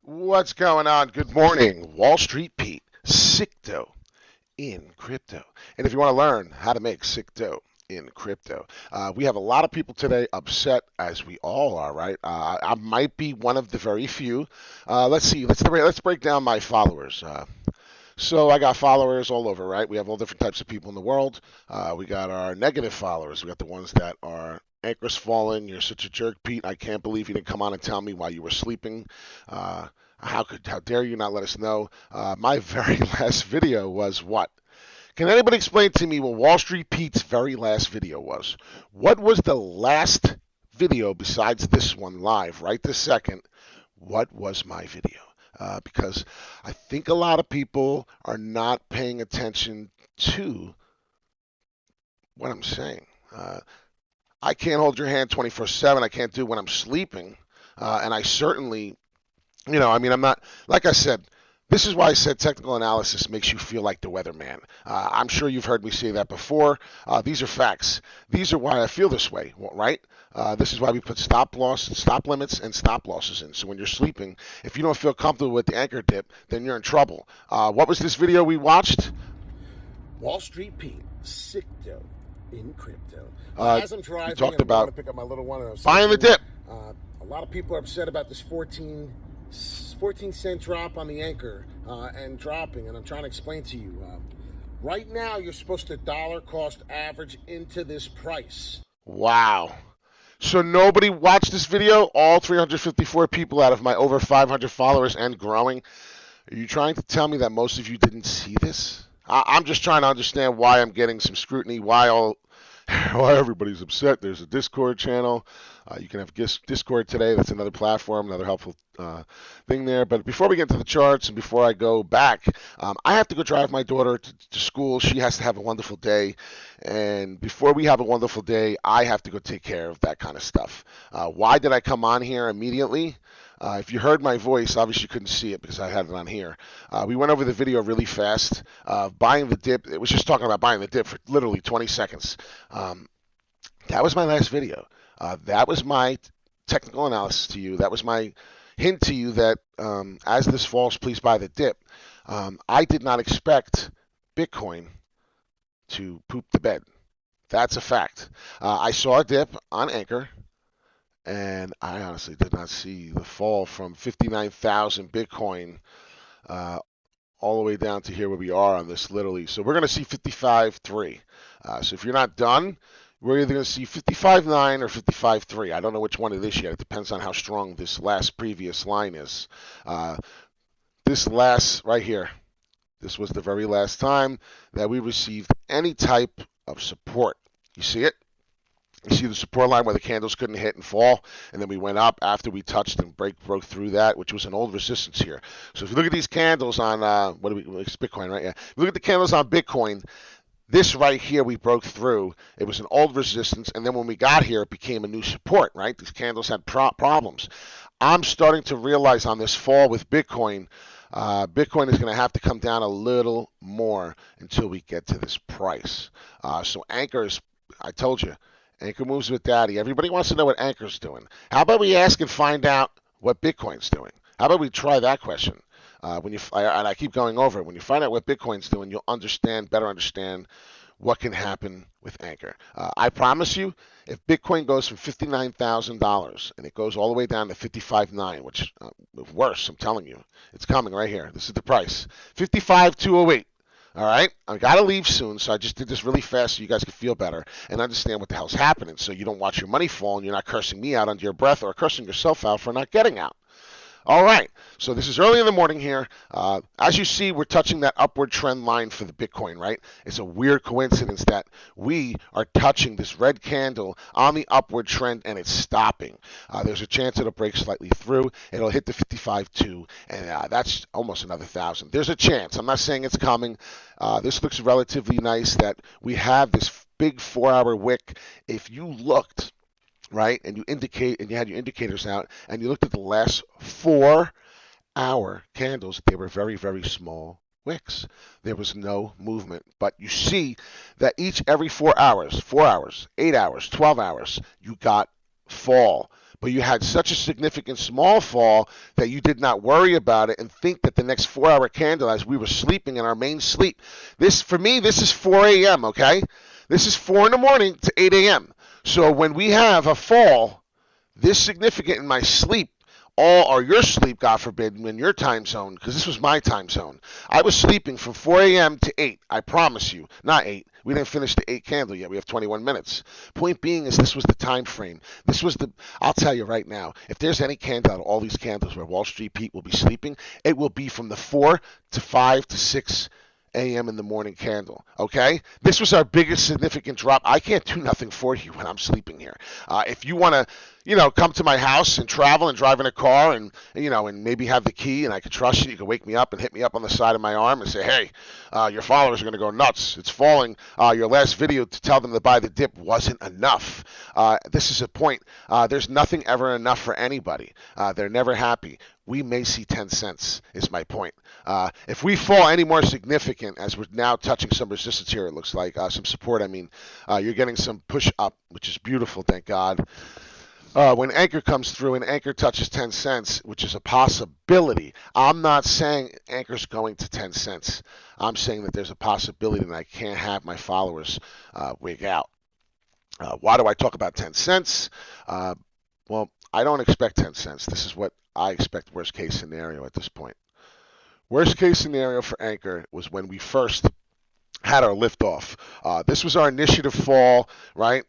What's going on? Good morning, Wall Street Pete. Sick dough in crypto. And if you want to learn how to make sick dough in crypto, we have a lot of people today upset, as we all are, right? I might be one of the very few. Let's see. Let's break down my followers. So I got followers all over, right? We have all different types of people in the world. We got our negative followers. We got the ones that are Ankr's fallen. You're such a jerk, Pete. I can't believe you didn't come on and tell me while you were sleeping. How dare you not let us know? My very last video was what? Can anybody explain to me what Wall Street Pete's very last video was? What was the last video besides this one live right this second? What was my video? Because I think a lot of people are not paying attention to what I'm saying. I can't hold your hand 24/7. I can't do it when I'm sleeping. And I certainly, I'm not, like I said, this is why I said technical analysis makes you feel like the weatherman. I'm sure you've heard me say that before. These are facts. These are why I feel this way, right? This is why we put stop limits, and stop losses in. So when you're sleeping, if you don't feel comfortable with the Ankr dip, then you're in trouble. What was this video we watched? Wall Street Pete, sick dough in crypto. Uh, As I'm driving, you talked and I'm going about to pick up my little one, and I was buying the thinking, dip. a lot of people are upset about this 14-cent drop on the Ankr and dropping, and I'm trying to explain to you. Right now, you're supposed to dollar cost average into this price. Wow. So nobody watched this video? All 354 people out of my over 500 followers and growing. Are you trying to tell me that most of you didn't see this? I'm just trying to understand why I'm getting some scrutiny, why everybody's upset. There's a Discord channel. You can have Discord today. That's another platform, another helpful thing there. But before we get to the charts and before I go back, I have to go drive my daughter to school. She has to have a wonderful day. And before we have a wonderful day, I have to go take care of that kind of stuff. Why did I come on here immediately? If you heard my voice, obviously you couldn't see it because I had it on here. We went over the video really fast. Buying the dip, it was just talking about buying the dip for literally 20 seconds. That was my last video. That was my technical analysis to you. That was my hint to you that as this falls, please buy the dip. I did not expect Bitcoin to poop the bed. That's a fact. I saw a dip on Ankr. And I honestly did not see the fall from 59,000 Bitcoin all the way down to here where we are on this literally. So we're going to see 55.3. So if you're not done, we're either going to see 55.9 or 55.3. I don't know which one it is yet. It depends on how strong this last previous line is. This last right here, this was the very last time that we received any type of support. You see it? You see the support line where the candles couldn't hit and fall, and then we went up after we touched and broke through that, which was an old resistance here. So if you look at these candles on it's Bitcoin, right? Yeah. If you look at the candles on Bitcoin, this right here we broke through. It was an old resistance, and then when we got here, it became a new support, right? These candles had problems. I'm starting to realize on this fall with Bitcoin, Bitcoin is going to have to come down a little more until we get to this price. So Ankr is, I told you, Ankr moves with daddy. Everybody wants to know what Ankr's doing. How about we ask and find out what Bitcoin's doing? How about we try that question? And I keep going over it. When you find out what Bitcoin's doing, you'll better understand what can happen with Ankr. I promise you, if Bitcoin goes from $59,000 and it goes all the way down to 55.9, which worse, I'm telling you, it's coming right here. This is the price, 55,208. All right, I got to leave soon, so I just did this really fast so you guys can feel better and understand what the hell's happening, so you don't watch your money fall and you're not cursing me out under your breath or cursing yourself out for not getting out. All right, so this is early in the morning here. As you see, we're touching that upward trend line for the Bitcoin, right? It's a weird coincidence that we are touching this red candle on the upward trend and it's stopping. There's a chance it'll break slightly through. It'll hit the 55.2, and that's almost another 1,000. There's a chance. I'm not saying it's coming. This looks relatively nice that we have this big 4-hour wick. If you looked, right, and you had your indicators out, and you looked at the last 4-hour candles, they were very, very small wicks. There was no movement. But you see that every 4 hours, 8 hours, 12 hours, you got fall. but you had such a significant small fall that you did not worry about it and think that the next 4-hour candle, as we were sleeping in our main sleep, this for me, this is 4 a.m., okay? This is 4 in the morning to 8 a.m. So when we have a fall this significant in my sleep, all or your sleep, God forbid, in your time zone, because this was my time zone. I was sleeping from 4 a.m. to 8. I promise you, not 8. We didn't finish the 8 candle yet. We have 21 minutes. Point being is this was the time frame. This was the. I'll tell you right now, if there's any candle out of all these candles where Wall Street Pete will be sleeping, it will be from the 4 to 5 to 6 a.m. in the morning candle. Okay, this was our biggest significant drop. I can't do nothing for you when I'm sleeping here. If you want to, come to my house and travel and drive in a car and maybe have the key and I can trust you. You can wake me up and hit me up on the side of my arm and say, hey, your followers are going to go nuts. It's falling. Your last video to tell them to buy the dip wasn't enough. This is a point. There's nothing ever enough for anybody. They're never happy. We may see 10 cents is my point. If we fall any more significant, as we're now touching some resistance here, it looks like, some support, you're getting some push up, which is beautiful, thank God. When Ankr comes through and Ankr touches 10 cents, which is a possibility, I'm not saying Ankr's going to 10 cents. I'm saying that there's a possibility that I can't have my followers wig out. Why do I talk about 10 cents? Well, I don't expect 10 cents. This is what I expect worst case scenario at this point. Worst case scenario for Ankr was when we first had our liftoff. This was our initiative fall, right?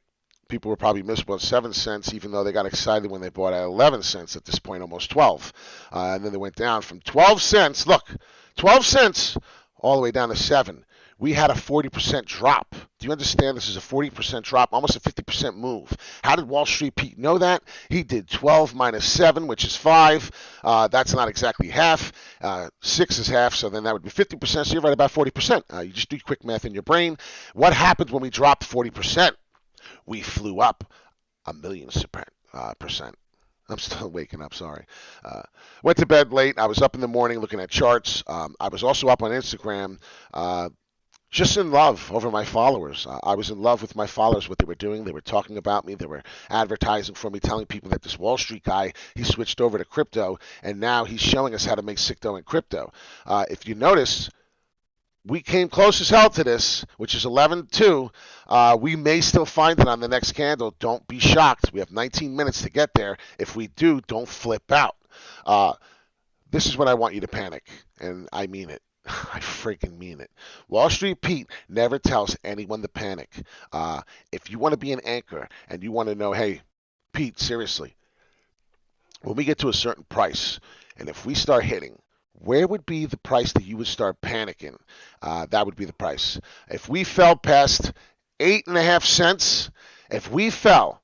People were probably miserable at 7 cents, even though they got excited when they bought at 11 cents at this point, almost 12. And then they went down from 12 cents, look, 12 cents all the way down to 7. We had a 40% drop. Do you understand? This is a 40% drop, almost a 50% move. How did Wall Street Pete know that? He did 12 minus 7, which is 5. That's not exactly half. 6 is half, so then that would be 50%. So you're right about 40%. You just do quick math in your brain. What happened when we dropped 40%? We flew up 1,000,000%. I'm still waking up, sorry. Went to bed late. I was up in the morning looking at charts. I was also up on Instagram. Just in love over my followers. I was in love with my followers, what they were doing. They were talking about me. They were advertising for me, telling people that this Wall Street guy, he switched over to crypto, and now he's showing us how to make sick dough in crypto. If you notice, we came close as hell to this, which is 11.2. We may still find it on the next candle. Don't be shocked. We have 19 minutes to get there. If we do, don't flip out. This is when I want you to panic, and I mean it. I freaking mean it. Wall Street Pete never tells anyone to panic. If you want to be an Ankr and you want to know, hey, Pete, seriously, when we get to a certain price, and if we start hitting, where would be the price that you would start panicking? That would be the price. If we fell past 8.5 cents, if we fell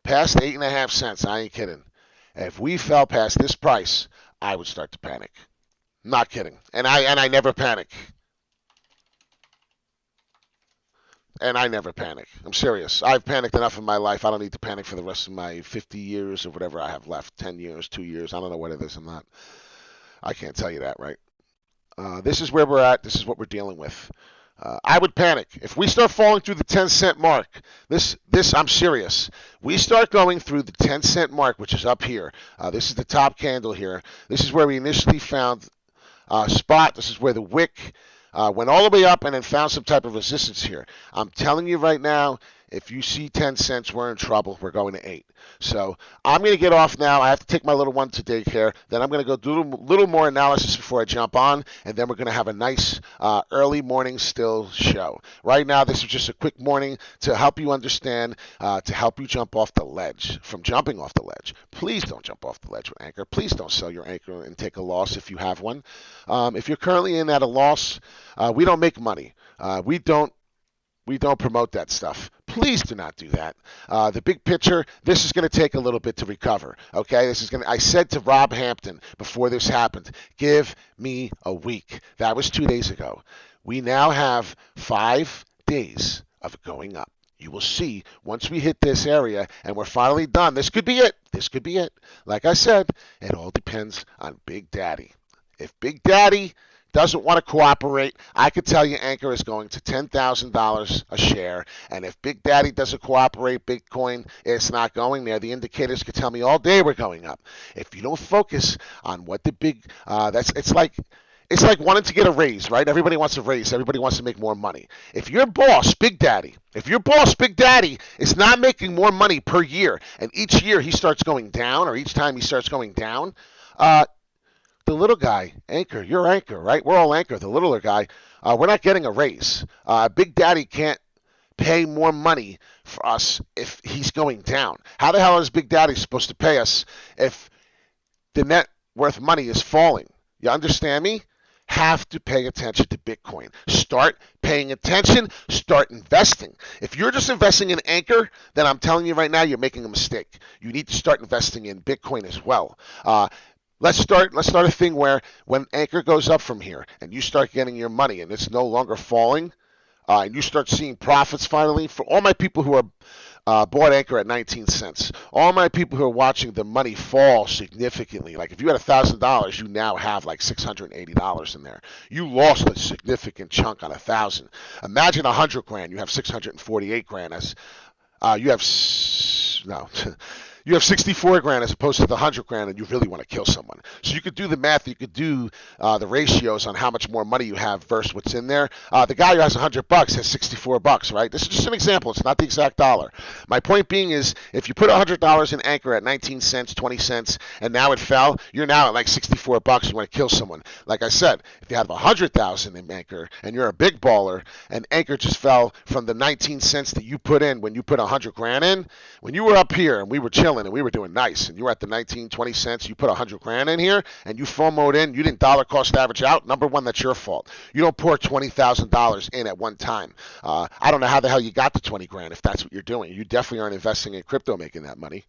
past 8.5 cents, I ain't kidding. If we fell past this price, I would start to panic. Not kidding. And I never panic. And I never panic. I'm serious. I've panicked enough in my life. I don't need to panic for the rest of my 50 years or whatever I have left. 10 years, 2 years. I don't know what it is. I can't tell you that, right? This is where we're at. This is what we're dealing with. I would panic. If we start falling through the 10-cent mark, this I'm serious. We start going through the 10-cent mark, which is up here. This is the top candle here. This is where we initially found spot. This is where the wick went all the way up and then found some type of resistance here. I'm telling you right now, if you see 10 cents, we're in trouble. We're going to 8. So I'm going to get off now. I have to take my little one to daycare. Then I'm going to go do a little more analysis before I jump on, and then we're going to have a nice early morning still show. Right now, this is just a quick morning to help you understand, to help you jump off the ledge, from jumping off the ledge. Please don't jump off the ledge with Ankr. Please don't sell your Ankr and take a loss if you have one. If you're currently in at a loss, we don't make money. We don't promote that stuff. Please do not do that. The big picture, this is going to take a little bit to recover. Okay, I said to Rob Hampton before this happened, give me a week. That was 2 days ago. We now have 5 days of going up. You will see once we hit this area and we're finally done. This could be it. This could be it. Like I said, it all depends on Big Daddy. If Big Daddy doesn't want to cooperate, I could tell you Ankr is going to $10,000 a share. And if Big Daddy doesn't cooperate, Bitcoin is not going there. The indicators could tell me all day we're going up. If you don't focus on what the big, it's like wanting to get a raise, right? Everybody wants a raise. Everybody wants to make more money. If your boss, Big Daddy, is not making more money per year, and each year he starts going down, or each time he starts going down, the little guy, Ankr, you're Ankr, right? We're all Ankr. The littler guy, we're not getting a raise. Big Daddy can't pay more money for us if he's going down. How the hell is Big Daddy supposed to pay us if the net worth money is falling? You understand me? Have to pay attention to Bitcoin. Start paying attention. Start investing. If you're just investing in Ankr, then I'm telling you right now, you're making a mistake. You need to start investing in Bitcoin as well. Let's start a thing where when Ankr goes up from here and you start getting your money and it's no longer falling, and you start seeing profits finally, for all my people who are bought Ankr at 19 cents. All my people who are watching the money fall significantly. Like if you had $1,000, you now have like $680 in there. You lost a significant chunk on 1,000. Imagine 100 grand. You have 648 grand as you have no. You have 64 grand as opposed to the 100 grand, and you really want to kill someone. So you could do the math. You could do the ratios on how much more money you have versus what's in there. The guy who has $100 has $64, right? This is just an example. It's not the exact dollar. My point being is, if you put $100 in Ankr at 19 cents, 20 cents, and now it fell, you're now at like $64. You want to kill someone. Like I said, if you have 100,000 in Ankr and you're a big baller, and Ankr just fell from the 19 cents that you put in when you put 100 grand in, when you were up here and we were chilling and we were doing nice, and you were at the 19, 20 cents, you put 100 grand in here, and you FOMO'd in, you didn't dollar cost average out, number one, that's your fault. You don't pour $20,000 in at one time. I don't know how the hell you got the 20 grand if that's what you're doing. You definitely aren't investing in crypto making that money.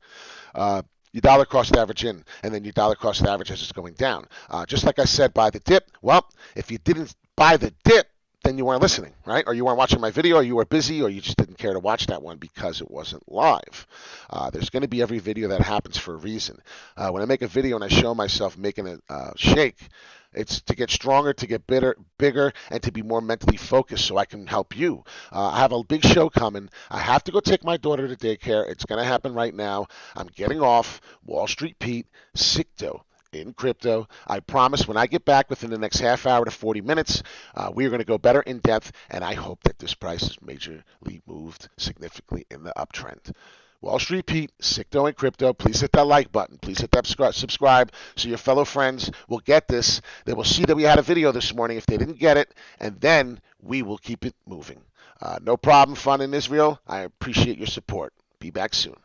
You dollar cost average in, and then you dollar cost average as it's going down. Just like I said, buy the dip. Well, if you didn't buy the dip, then you weren't listening, right? Or you weren't watching my video, or you were busy, or you just didn't care to watch that one because it wasn't live. There's going to be every video that happens for a reason. When I make a video and I show myself making a shake, it's to get stronger, to get bigger, and to be more mentally focused so I can help you. I have a big show coming. I have to go take my daughter to daycare. It's going to happen right now. I'm getting off. Wall Street Pete, Sicto. In crypto. I promise when I get back within the next half hour to 40 minutes, we are going to go better in depth, and I hope that this price is majorly moved significantly in the uptrend. Wall Street Pete, Sicto and Crypto, please hit that like button. Please hit that subscribe so your fellow friends will get this. They will see that we had a video this morning if they didn't get it, and then we will keep it moving. No problem, fun in Israel. I appreciate your support. Be back soon.